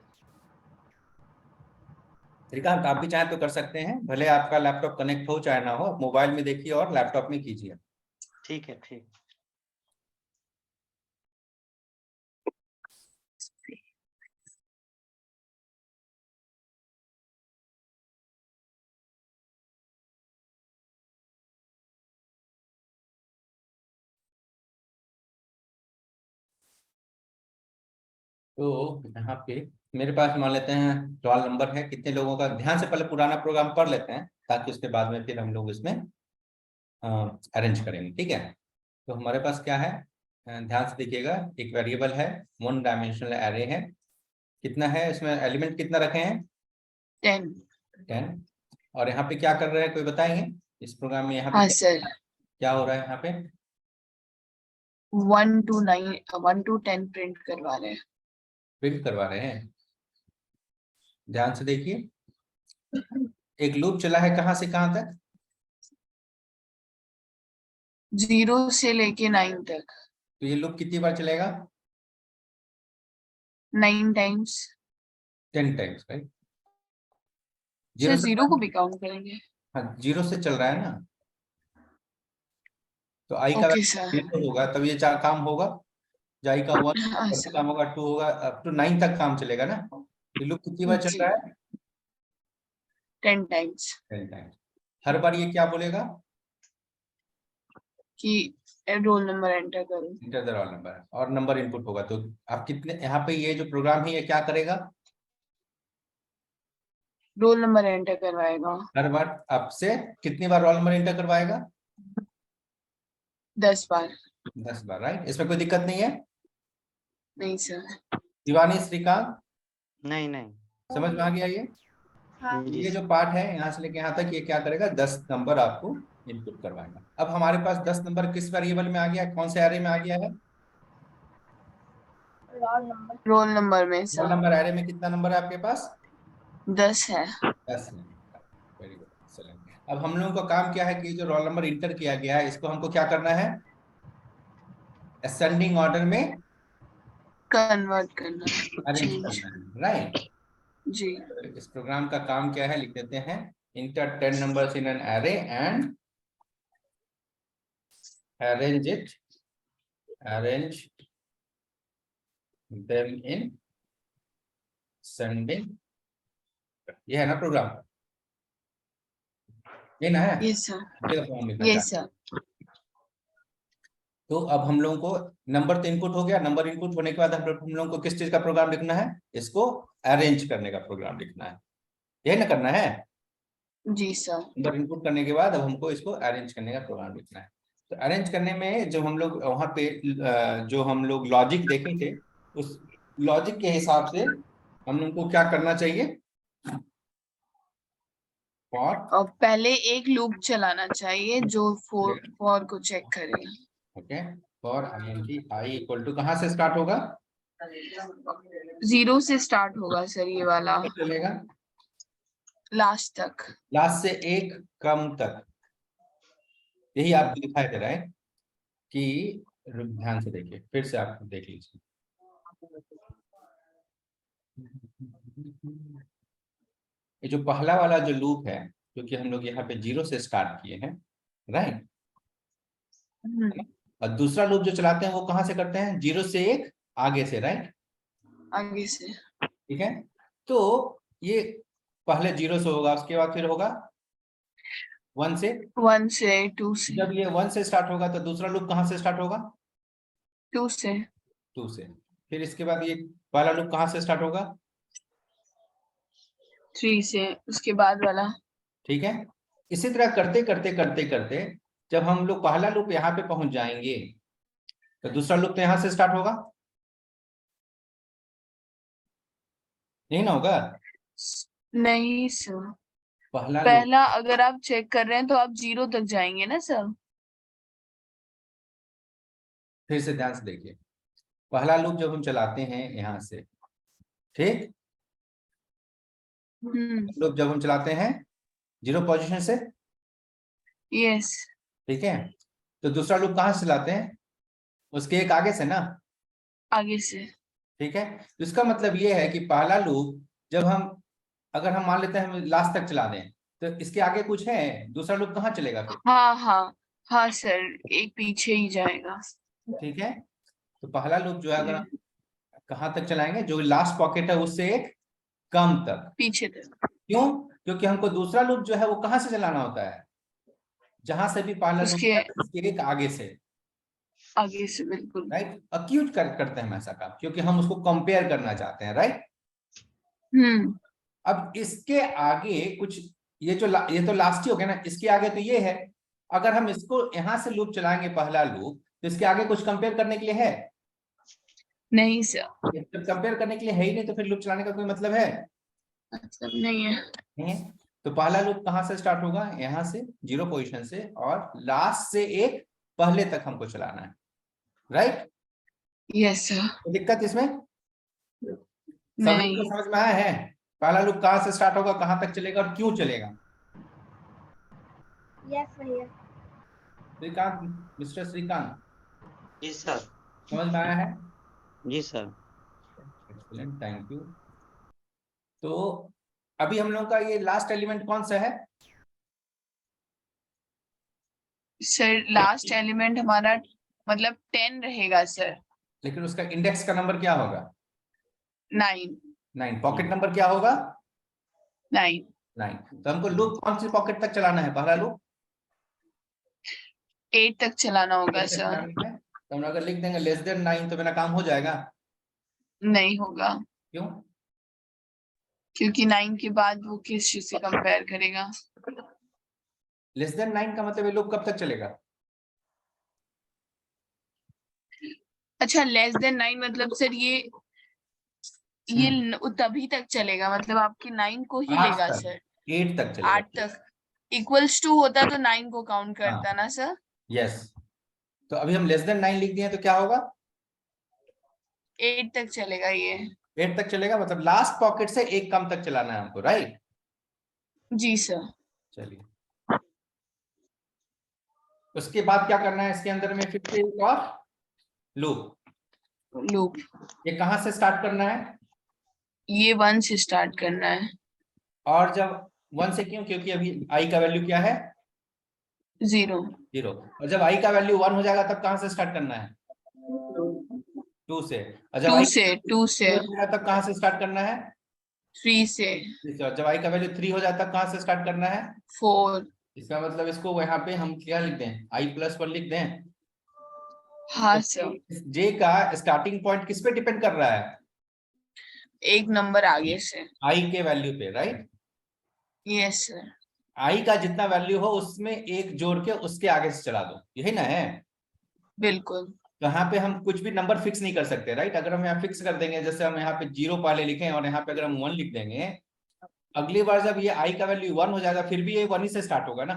श्रीकांत आप भी चाहे तो कर सकते हैं, भले आपका लैपटॉप कनेक्ट हो चाहे ना हो, मोबाइल में देखिए और लैपटॉप में कीजिए। ठीक है, ठीक। तो यहाँ पे मेरे पास मान लेते हैं रोल नंबर है, कितने लोगों का, ध्यान से पहले पुराना प्रोग्राम पढ़ लेते हैं ताकि उसके बाद में फिर हम लोग इसमें अरेंज करेंगे, ठीक है। तो हमारे पास क्या है, ध्यान से देखिएगा, एक वेरिएबल है, 1 डायमेंशनल एरे है, कितना है इसमें एलिमेंट कितना रखे हैं, 10। 10। और यहाँ पे क्या कर रहे हैं कोई बताएंगे इस प्रोग्राम में, यहाँ पे हाँ सर, क्या हो रहा है, यहाँ पे 1 to 10 प्रिंट करवा रहे हैं। प्रिंट करवा रहे हैं। ध्यान से देखिए, एक लूप चला है कहाँ से कहाँ तक, 0 से लेके 9 तक, तो ये लूप कितनी बार चलेगा, 9 times. 10 times, right. Sir zero से, 0 को भी काउंट करेंगे? हाँ 0 से चल रहा है ना, तो आई का ओके सर। 0 होगा तब ये काम होगा, जाई का 1 हाँ तब सर। काम होगा, 2 होगा, अप टू 9 तक काम चलेगा ना। ये लूप कितनी बार चल जी, रहा है, 10 टाइम्स। 10 टाइम्स। हर बार ये क्या बोलेगा, कि रोल नंबर एंटर करो। इंटर द रोल नंबर, और नंबर इनपुट होगा। तो आप कितने, यहाँ पे ये जो प्रोग्राम है ये क्या करेगा, रोल नंबर एंटर करवाएगा। हर बार आपसे कितनी बार रोल नंबर इंटर करवाएगा, 10 बार। 10 बार, राइट। इसमें कोई दिक्कत नहीं है, नहीं सर। शिवानी, श्रीकांत, नहीं नहीं। समझ में आ गया ये। हाँ जी ये जो पार्ट है यहाँ से लेके यहाँ तक, ये क्या करेगा, 10 नंबर आपको इनपुट करवाएगा। अब हमारे पास 10 नंबर किस वेरिएबल में आ गया, कौन से एरे में आ गया है, रोल नंबर में रोल सर नंबर एरे में कितना नंबर है आपके पास, 10 है। 10 नंबर। Very good, excellent. अब हम लोगों का काम क्या है कि जो रोल नंबर इंटर किया गया है इसको हमको क्या करना है, असेंडिंग ऑर्डर में कन्वर्ट करना है, अरेंज चेंज। करना है, राइट। जी। इस प्रोग्राम का काम क्या है, लिख देते हैं, inter 10 numbers in an array and arrange it, arrange them in sending, ये है ना प्रोग्राम, ये ना है, यस सर। इसका फॉर्म लिखना यस चाहते हैं। सर। तो अब हम लोगों को नंबर तो इनपुट हो गया, नंबर इनपुट होने के बाद हम लोगों को किस चीज का प्रोग्राम लिखना है, इसको अरेंज करने का प्रोग्राम लिखना है, यही ना करना है। जी सर। नंबर इनपुट करने के बाद अब हमको इसको अरेंज करने का प्रोग्राम लिखना है। तो अरेंज करने में जब हम लोग वहां पे जो हम लोग लॉजिक देखे थे, उस लॉजिक के हिसाब से हम लोग को क्या करना चाहिए, फॉर, और पहले एक लूप चलाना चाहिए जो फॉर को चेक करेगा। Okay, for i equal to कहाँ से स्टार्ट होगा, 0 से स्टार्ट होगा सर ये वाला, चलेगा लास्ट तक। लास्ट से एक कम तक, यही आपको दिखाई दे रहा है कि, ध्यान से देखिए, फिर से आप देख लीजिए, ये जो पहला वाला जो लूप है, क्योंकि हम लोग यहाँ पे 0 से स्टार्ट किए हैं, राइट, और दूसरा लूप जो चलाते हैं वो कहाँ से करते हैं, 0 से 1 आगे से, राइट, आगे से। ठीक है। तो ये पहले 0 से होगा, उसके बाद फिर होगा 1 से, 1 से 2 से। जब ये 1 से स्टार्ट होगा तो दूसरा लूप कहाँ से स्टार्ट होगा, 2 से। 2 से, फिर इसके बाद ये पहला लूप कहाँ से स्टार्ट होगा, 3 से, उसके बाद वाला। ठीक है। इसी तरह करते करते करते करते जब हम लोग पहला लूप यहाँ पे पहुंच जाएंगे तो दूसरा लूप तो यहाँ से स्टार्ट होगा, नहीं ना होगा, नहीं सर, पहला लूप, पहला अगर आप चेक कर रहे हैं तो आप 0 तक जाएंगे ना सर। फिर से ध्यान से देखिए, पहला लूप जब हम चलाते हैं यहाँ से, ठीक, लूप जब हम चलाते हैं 0 पोजीशन से, यस। ठीक है, तो दूसरा लूप कहाँ से चलाते हैं, उसके एक आगे से ना, आगे से। ठीक है। तो इसका मतलब ये है कि पहला लूप जब हम, अगर हम मान लेते हैं हम लास्ट तक चला दें तो इसके आगे कुछ है, दूसरा लूप कहाँ चलेगा फिर, हाँ हाँ हाँ सर, एक पीछे ही जाएगा। ठीक है। तो पहला लूप जो है अगर हम कहाँ तक चलाएंगे, जो लास्ट पॉकेट है उससे एक कम तक, पीछे तक। क्यों, क्योंकि हमको दूसरा लूप जो है वो कहाँ से चलाना होता है, जहां से भी पहला लूप उसके है उसके एक आगे से, आगे से बिल्कुल। राइट, अक्यूट करते हैं हम ऐसा काम, क्योंकि हम उसको कंपेयर करना चाहते हैं, राइट। अब इसके आगे कुछ, ये तो लास्ट ही हो गया ना, इसके आगे तो ये है। अगर हम इसको यहां से लूप चलाएंगे, पहला लूप, तो इसके आगे कुछ कंपेयर करने के लिए है नहीं सर, जब कंपेयर करने के लिए है ही नहीं, तो फिर लूप चलाने का कोई मतलब है मतलब नहीं है। नहीं है। तो पहला लूप कहां से स्टार्ट होगा, यहां से 0 पोजीशन से, और लास्ट से एक पहले तक हमको चलाना है, राइट। Yes sir. तो दिक्कत इसमें सब लोग को नहीं। समझ में आया है, पहला लूप कहां से स्टार्ट होगा, कहां तक चलेगा और क्यों चलेगा। यस भैया। श्रीकांत, मिस्टर श्रीकांत, जी सर। समझ में आया है। जी सर। Excellent, thank you. तो अभी हम लोग का ये लास्ट एलिमेंट कौन सा है, सर लास्ट एलिमेंट हमारा मतलब 10 रहेगा सर। लेकिन उसका इंडेक्स का नंबर क्या होगा, 9। 9। पॉकेट नंबर क्या होगा, 9। 9। तो हमको लूप कौन सी पॉकेट तक चलाना है, पहला लूप 8 तक चलाना होगा 8 तक सर। चलाना है। तो हम अगर लिख देंगे लेस देन 9, तो मेरा काम हो जाएगा। नहीं होगा, क्यों, क्योंकि 9 के बाद वो किस चीज से कंपेयर करेगा। लेस देन 9 का मतलब ये लूप कब तक चलेगा, अच्छा, लेस देन 9 मतलब सर ये तभी तक चलेगा, मतलब आपके 9 को ही 8 लेगा तक, सर। 8 तक चलेगा। 8 तक इक्वल्स टू होता तो 9 को काउंट हाँ, करता ना सर। यस। तो अभी हम लेस देन 9 लिख दिए तो क्या होगा, 8 तक चलेगा ये। 8 तक चलेगा, मतलब लास्ट पॉकेट से एक कम तक चलाना है हमको, राइट। जी सर। चलिए, उसके बाद क्या करना है, इसके अंदर में फिर से एक और लूप। लूप ये कहां से स्टार्ट करना है, ये 1 से स्टार्ट करना है। और जब 1 से, क्यों, क्योंकि अभी आई का वैल्यू क्या है, 0। 0। और जब आई का वैल्यू 1 हो जाएगा तब कहां से स्टार्ट करना है, 2 से। और जब 2 आई से 2 से हो जाएगा तब कहां से स्टार्ट करना है, 3 से और जब आई का वैल्यू 3 हो जाए तब कहां से स्टार्ट करना है। 4। इसका मतलब इसको यहाँ पे हम क्या लिख दें, i+1 लिख दें। हाँ सर, जे का स्टार्टिंग पॉइंट किस पे डिपेंड कर रहा है, एक नंबर आगे से। आई के वैल्यू पे, राइट। Yes sir. आई का जितना वैल्यू हो उसमें एक जोड़ के उसके आगे से चला दो, यही ना है। बिल्कुल। तो यहाँ पे हम कुछ भी नंबर फिक्स नहीं कर सकते, राइट। अगर हम यहाँ फिक्स कर देंगे, जैसे हम यहाँ पे 0 पहले लिखें और यहाँ पे अगर हम 1 लिख देंगे, अगली बार जब ये आई का वैल्यू 1 हो जाएगा फिर भी ये 1 ही से स्टार्ट होगा ना,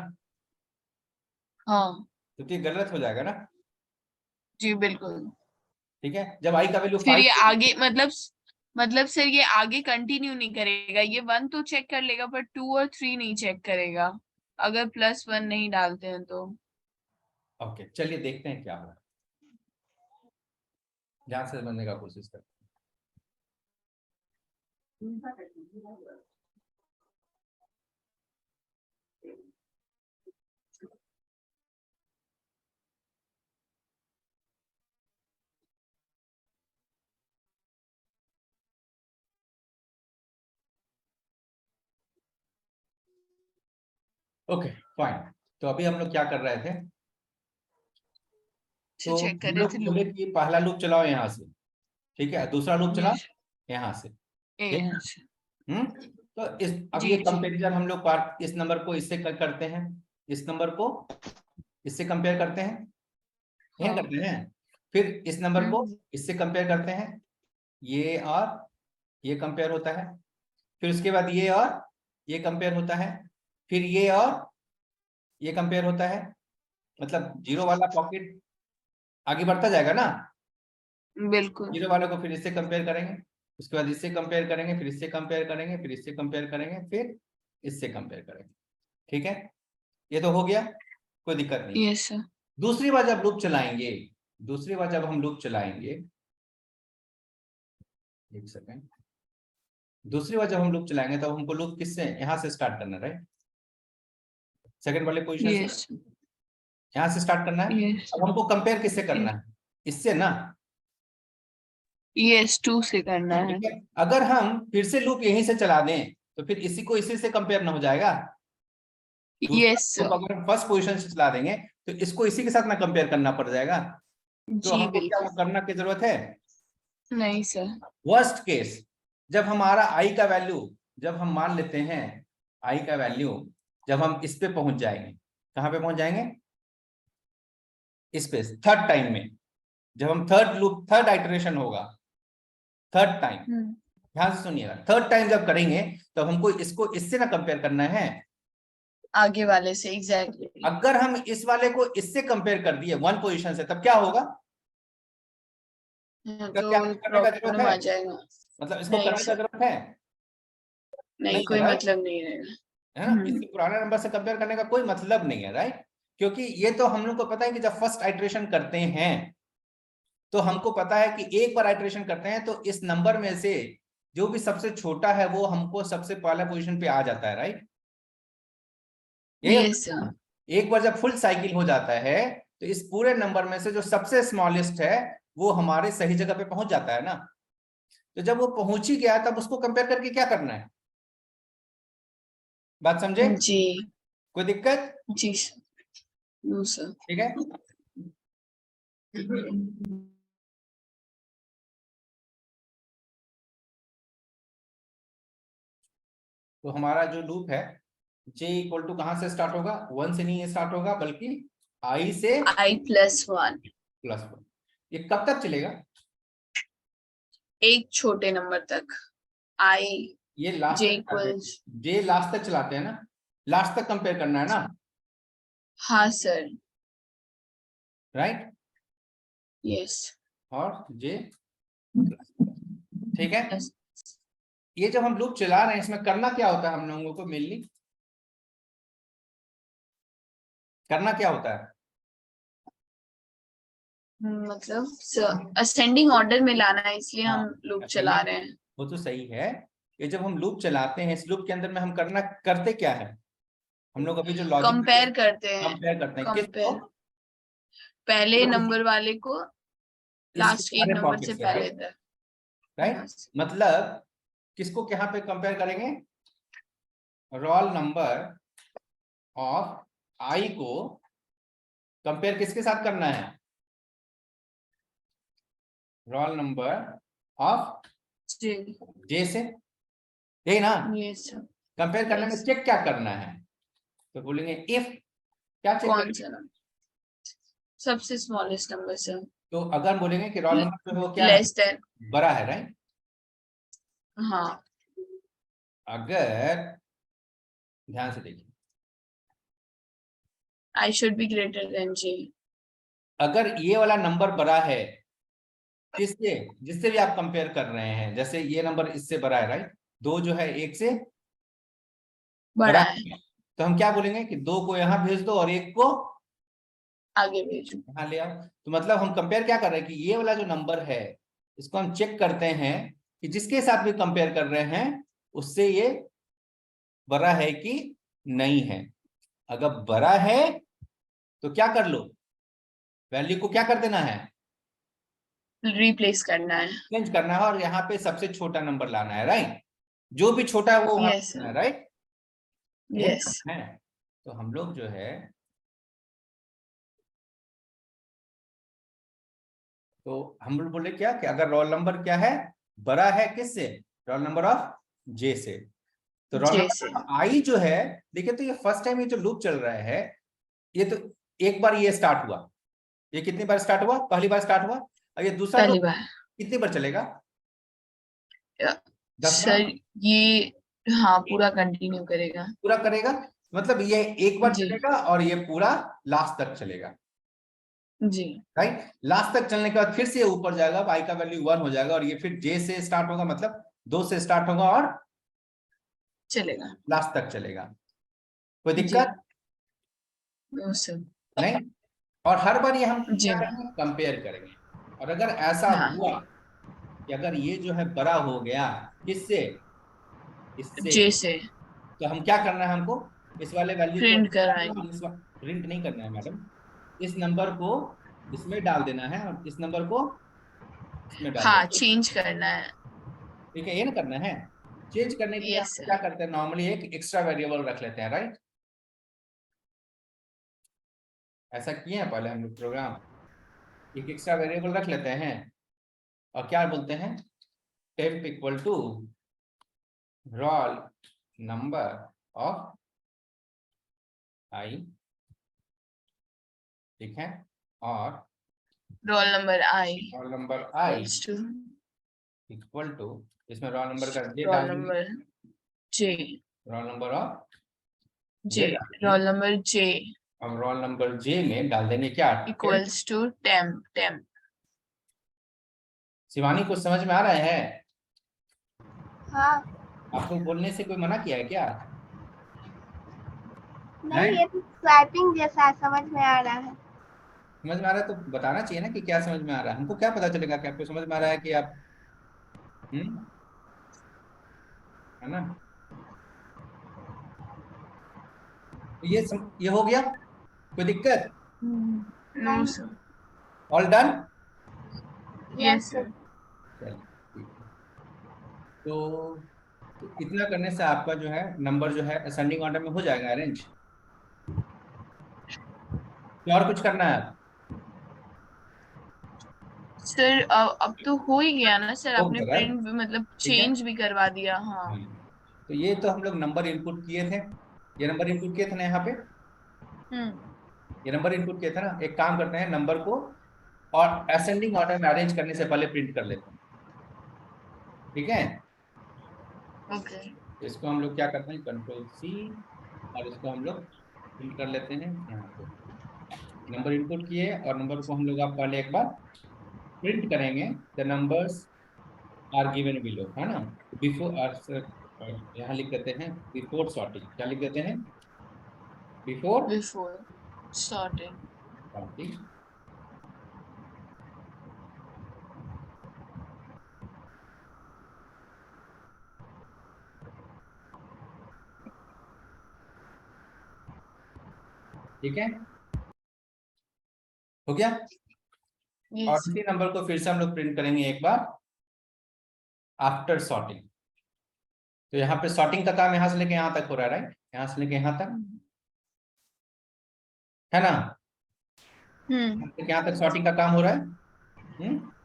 हाँ तो ये गलत हो जाएगा ना। जी बिल्कुल। ठीक है, जब आई का वैल्यू फिर 5, ये आगे मतलब सर ये आगे कंटिन्यू नहीं करेगा, ये 1 तो चेक कर लेगा पर 2 और 3 नहीं चेक करेगा अगर +1 नहीं डालते हैं तो। ओके, चलिए देखते हैं क्या होगा, ध्यान से समझने का कोशिश करते हैं। Okay fine. तो अभी हम लोग क्या कर रहे थे, तो चेक कर हम रहे लोग थे बोले लूप। कि पहला लूप चलाओ यहाँ से, ठीक है, दूसरा लूप चलाओ यस। यहाँ से, ए ठीक। तो अब जी ये जी कंपैरिजन हम लोग इस नंबर को इससे करते हैं, इस नंबर को इससे कंपेयर करते हैं, यह हाँ। करते हैं। फिर इस नंबर को हम्म, इससे कंपेयर करते हैं, ये और ये कंपेयर होता है। फिर उसके बाद ये और ये कंपेयर होता है, फिर ये और ये कंपेयर होता है। मतलब 0 वाला पॉकेट आगे बढ़ता जाएगा ना, बिल्कुल। 0 वाले को फिर इससे कंपेयर करेंगे, उसके बाद इससे कंपेयर करेंगे, फिर इससे कंपेयर करेंगे, फिर इससे कंपेयर करेंगे, फिर इससे कंपेयर करेंगे। ठीक है, ये तो हो गया, कोई दिक्कत नहीं। Yes sir. दूसरी बार जब लूप चलाएंगे, दूसरी बार जब हम लूप चलाएंगे, एक सेकेंड, दूसरी बार जब हम लूप चलाएंगे तब हमको लूप किससे, यहां से स्टार्ट करना, राइट। सेकंड वाले पोजीशन से यस यहां से स्टार्ट करना है। यस अब हमको कंपेयर किससे करना है, इससे ना, यस 2 से करना है। ठीक है। अगर हम फिर से लूप यहीं से चला दें तो फिर इसी को इसी से कंपेयर ना हो जाएगा। दूसरा यस लूप सर। अगर हम फर्स्ट पोजीशन से चला देंगे तो इसको इसी के साथ ना कंपेयर करना पड़ जाएगा। तो जी हमको क्या बिल्कुल। करना की जरूरत है? नहीं सर। वर्स्ट केस, जब हमारा आई का वैल्यू, जब हम मान लेते हैं आई का वैल्यू, जब हम इस पे पहुंच जाएंगे, कहां पे पहुंच जाएंगे? इस पे, थर्ड टाइम में, जब हम थर्ड आइटरेशन होगा, थर्ड टाइम, ध्यान से सुनिएगा, थर्ड टाइम जब करेंगे तो हमको इसको इससे ना कंपेयर करना है। आगे वाले से, एग्जैक्टली। अगर हम इस वाले को इससे कंपेयर कर दिए वन पोजीशन से, तब क्या होगा? तो क्या करने का जरूरत प्रॉब्लम आ है? जाएगा। मतलब इसको नहीं करने का सर, जरूरत है? नहीं, है कोई राइट, मतलब नहीं रहेगा। है ना, इससे पुराने नंबर से कंपेयर करने का कोई मतलब नहीं है, राइट। क्योंकि ये तो हम लोग को पता है कि जब फर्स्ट आइटरेशन करते हैं तो हमको पता है कि एक बार आइटरेशन करते हैं तो इस नंबर में से जो भी सबसे छोटा है वो हमको सबसे पहले पोजीशन पे आ जाता है, राइट। Yes sir. एक बार जब फुल साइकिल हो जाता है तो इस पूरे नंबर में से जो सबसे स्मॉलेस्ट है वो हमारे सही जगह पे पहुंच जाता है ना। तो जब वो पहुंच ही गया तब उसको कंपेयर करके क्या करना है? बात समझे? जी। कोई दिक्कत? जी सर। No sir. ठीक है। तो हमारा जो लूप है j इक्वल टू कहां से स्टार्ट होगा? 1 से नहीं स्टार्ट होगा बल्कि i से i+1। +1। ये कब तक चलेगा? एक छोटे नंबर तक। i ये लास्ट j तक चलाते हैं, इक्वल्स। j लास्ट तक चलाते हैं ना, लास्ट तक कंपेयर करना है ना, हाँ सर। राइट। यस। और j, ठीक है। यस। ये जब हम लूप चला रहे हैं इसमें करना क्या होता है हम लोगों को? मेनली करना क्या होता है? मतलब असेंडिंग ऑर्डर में लाना है, इसलिए हाँ, हम लूप चला ascending, रहे हैं। वो तो सही है। ये जब हम लूप चलाते हैं, इस लूप के अंदर में हम करते क्या है? हम लोग अभी जो लॉजिक कंपेयर करते हैं। कंपेयर करते हैं किसको? कंपेयर पहले नंबर वाले को इसके लास्ट के एक सारे नंबर पॉकेट से से, पहले राइट, तक। राइट। मतलब किसको यहाँ पे कंपेयर करेंगे? रोल नंबर ऑफ आई को कंपेयर किसके साथ करना है? रोल नंबर ऑफ जी। जे से, यही ना। Yes sir. कंपेयर करने में यस। चेक क्या करना है? तो बोलेंगे इफ, क्या चेक कौन करेंगे? सा नंबर? सबसे स्मॉलेस्ट नंबर सर। तो अगर बोलेंगे कि रोल नंबर जो है वो क्या है? Less than. बड़ा है, राइट। हाँ। अगर ध्यान से देखिए, I should be greater than G. अगर ये वाला नंबर बड़ा है किससे, जिससे भी आप कंपेयर कर रहे हैं, जैसे ये नंबर इससे बड़ा है, राइट, दो जो है एक से बड़ा बड़ा है। है, तो हम क्या बोलेंगे कि दो को यहाँ भेज दो और एक को आगे भेजो। यहाँ ले आओ। तो मतलब हम कंपेयर क्या कर रहे हैं कि ये वाला जो नंबर है इसको हम चेक करते हैं कि जिसके साथ भी कंपेयर कर रहे हैं उससे ये बड़ा है कि नहीं है। अगर बड़ा है तो क्या कर लो, वैल्यू को क्या कर देना है? रिप्लेस करना है। चेंज करना है और यहाँ पे सबसे छोटा नंबर लाना है, राइट। जो भी छोटा है वो वहां यस पे है, सर। राइट। यस। है। तो हम लोग जो है, तो हम लोग बोले क्या कि अगर रोल नंबर क्या है, बड़ा है किससे? रोल नंबर ऑफ जे से। तो रोल जे से। नंबर आई जो है, देखिए तो ये फर्स्ट टाइम ये जो लूप चल रहा है, ये तो एक बार ये स्टार्ट हुआ, ये कितनी बार स्टार्ट हुआ? पहली बार स्टार्ट हुआ। और ये दूसरा पहली लूप बार। कितनी बार चलेगा? 10 बार सर ये, हाँ, पूरा कंटिन्यू करेगा। पूरा करेगा। मतलब ये एक बार जी। चलेगा और ये पूरा लास्ट तक चलेगा, जी। राइट। लास्ट तक चलने के बाद फिर से ऊपर जाएगा, आई का वैल्यू 1 हो जाएगा और ये फिर जे से स्टार्ट होगा, मतलब 2 से स्टार्ट होगा और चलेगा। लास्ट तक चलेगा। कोई जी। दिक्कत नो सर। नहीं। और हर बार ये हम जी क्या नहीं। करेंगे? कंपेयर करेंगे। और अगर ऐसा हाँ। हुआ कि अगर ये जो है बड़ा हो गया किससे? इससे। जे से। तो हम क्या करना है हमको? इस वाले वैल्यू को प्रिंट कराएंगे। प्रिंट नहीं करना है मैडम, इस नंबर को इसमें डाल देना है और इस नंबर को इसमें डाल हाँ, देना है। चेंज करना है। ठीक है, ये ना करना है। चेंज करने के लिए यस हम सर। क्या करते हैं, नॉर्मली एक एक्स्ट्रा वेरिएबल रख लेते हैं, राइट। ऐसा किए हैं पहले हम लोग प्रोग्राम। एक एक्स्ट्रा वेरिएबल रख लेते हैं और क्या बोलते हैं, temp equal to roll number of I, ठीक है, और roll number I roll number I to equal to, इसमें रोल नंबर का जे रोल डाल देंगे, number J, roll number of J roll number J अब रोल नंबर जे में डाल देंगे क्या, equals to temp temp. Shivani कुछ समझ में आ रहा है? हाँ। आपको बोलने से कोई मना किया है क्या? नहीं, ये तो स्वाइपिंग जैसा है, समझ में आ रहा है। समझ में आ रहा है तो बताना चाहिए ना कि क्या समझ में आ रहा है, हमको क्या पता चलेगा कि आपको समझ में आ रहा है कि आप, है ना? तो ये हो गया, कोई दिक्कत? No sir. All done? Yes sir. चलिए ठीक है। तो इतना करने से आपका जो है नंबर जो है असेंडिंग ऑर्डर में हो जाएगा अरेंज। तो और कुछ करना है? सर अब तो हो ही गया ना सर, हो आपने गया, प्रिंट भी मतलब ठीक है। चेंज भी करवा दिया। हाँ तो ये तो हम लोग नंबर इनपुट किए थे, ये नंबर इनपुट किए थे ना यहाँ पे, ये नंबर इनपुट किए थे ना। एक काम करते हैं, नंबर को और असेंडिंग ऑर्डर में अरेंज करने से पहले प्रिंट कर लेते हैं, ठीक है। ओके। इसको हम लोग क्या करते हैं, कंट्रोल सी, और इसको हम लोग प्रिंट कर लेते हैं यहाँ पे। नंबर इनपुट किए और नंबर को हम लोग आप पहले एक बार प्रिंट करेंगे, the numbers are given below, है ना। बिफोर, यहाँ लिख देते हैं बिफोर सॉर्टिंग, क्या लिख देते हैं, बिफोर बिफोर सॉर्टिंग। सॉर्टिंग। ठीक है, हो गया। और यस। इसी नंबर को फिर से हम लोग प्रिंट करेंगे एक बार आफ्टर सॉर्टिंग। तो यहाँ पे सॉर्टिंग का काम यहाँ से लेके यहाँ तक हो रहा है, राइट, यहाँ से लेके यहाँ तक, है ना। यहाँ तक सॉर्टिंग का काम हो रहा है।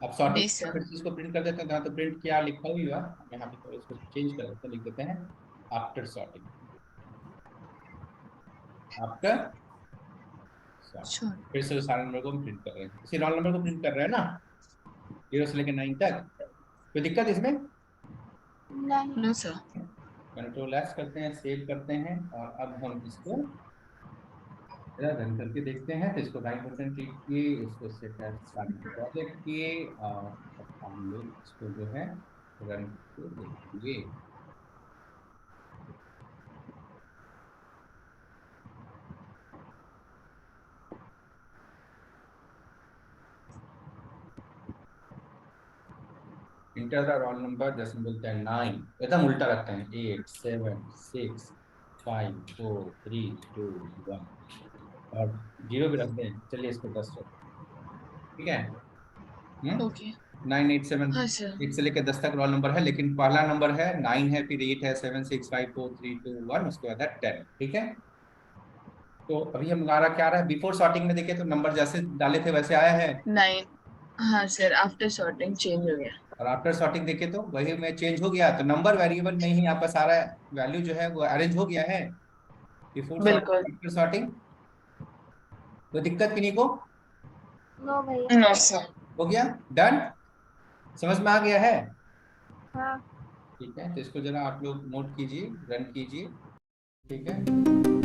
अब सॉर्टिंग फिर से इसको प्रिंट कर देते हैं, तो प्रिंट क्या लिखा हुआ है यहाँ पे, तो इसको चेंज कर देते हैं, लिख देते हैं आफ्टर सॉर्टिंग, आफ्टर सॉर्टिंग। फिर से सारे नंबर को हम प्रिंट कर रहे हैं, इसी रोल नंबर को प्रिंट कर रहे हैं ना, 0 से लेकर 9 तक। कोई दिक्कत इसमें? नहीं। No sir. कंट्रोल एस करते हैं, सेव करते हैं, और अब हम इसको रन करके देखते हैं। तो इसको राइट बटन क्लिक किए, इसको सेट एज प्रोजेक्ट किए, और अब हम लोग इसको जो है रन करके देखेंगे। इंटर द रोल नंबर, जैसे बोलते हैं 9, एकदम उल्टा रखते हैं, 8 7 6 5 4 3 2 1, और 0 भी रखते हैं। चलिए इसको 10 रखते हैं, ठीक है। ओके। 9 8 7, हाँ सर। 1 से लेकर 10 तक रोल नंबर है, लेकिन पहला नंबर है 9 है, फिर 8 है, 7 6 5 4 3 2 1, उसके बाद है 10, ठीक है। तो अभी हमारा क्या रहा है, बिफोर सॉर्टिंग में देखे तो नंबर जैसे डाले थे वैसे आया है, 9। हाँ सर, आफ्टर सॉर्टिंग चेंज हो गया। और आफ्टर सॉर्टिंग देखे तो वही में चेंज हो गया। तो नंबर वेरिएबल में ही आपका सारा वैल्यू जो है वो अरेंज हो गया है, बिफोर बिल्कुल। Sorting, after sorting. कोई दिक्कत किन्हीं को? नो भैया। No sir. हो गया, डन, समझ में आ गया है? हाँ। ठीक है, तो इसको जरा आप लोग नोट कीजिए, रन कीजिए, ठीक है।